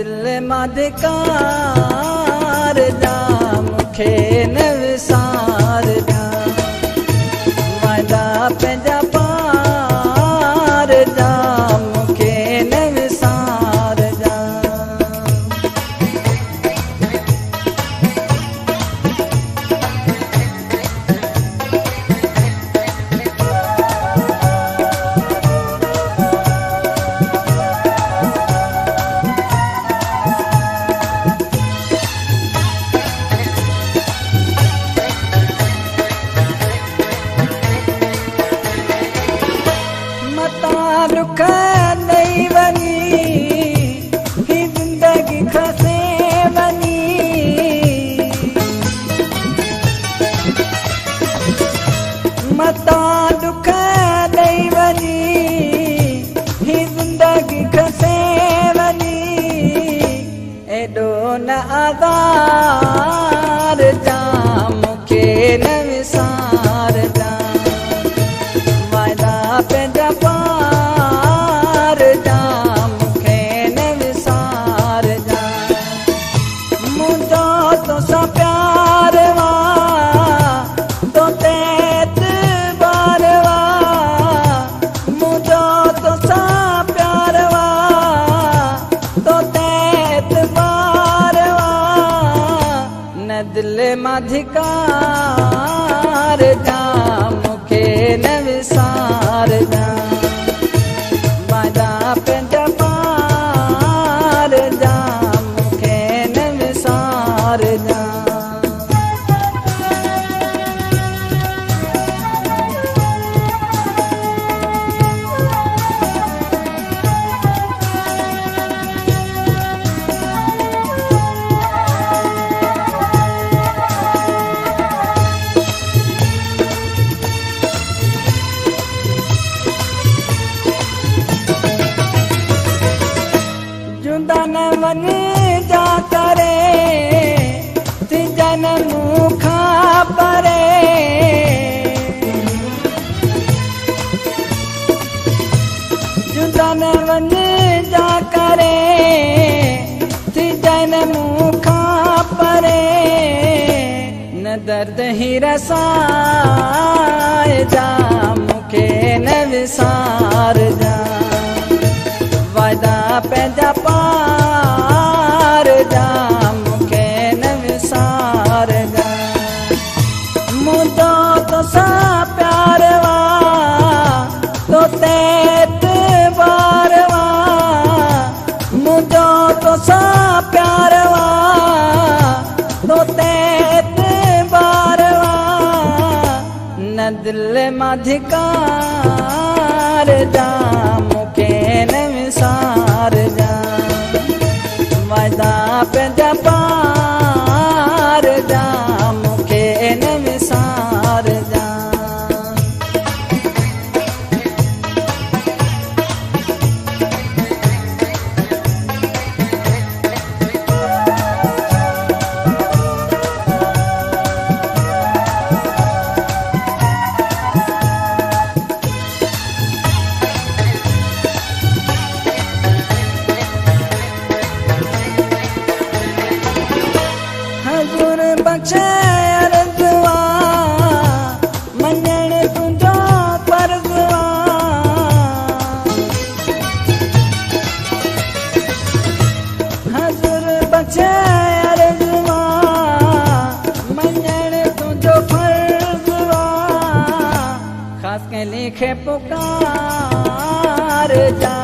दिल मां धिकार जा मूंखे न विसार जा वाइदा पंहिंजा पार जा मूंखे न विसार जा दुख नहीं वनी ही जिंदगी खसे वनी मता दुख नहीं वनी ही जिंदगी खसे वनी एडो न आज़ार जा मूंखे न विसार जा वाइदा पंहिंजा पार जा मूंखे न विसार जा मुंहिंजो तोसां प्यार वा तो ते एतबार वा मुंहिंजो तोसां प्यार वा तो ते एतबार वा न दिल मां धिकार जा मूंखे न विसार जा वाइदा पंहिंजा पार जा मूंखे न विसार जा जुदा न वञ जा करे तिजन मूंखां परे जुदा न वञ जा करे तिजन मूंखां परे न दर्द ही रसाए जा मूंखे न विसार जा वाइदा पंहिंजा पार जा मूंखे न विसार जा मुंहिंजो तोसां प्यार वा तो ते एतबार वा मुंहिंजो तोसां प्यार वा तो ते एतबार वा न दिल मां धिकार जा मूंखे न विसार जा वाइदा पंहिंजा पार जा मूंखे न विसार जा हज़ूर बख़्शे अर्ज़वा मञण तुंहिंजो फर्ज़वा हज़ूर बख़्शे अर्ज़वा मञण तुंहिंजो फर्ज़वा ख़ासि कंहिं लिखे पुकार जा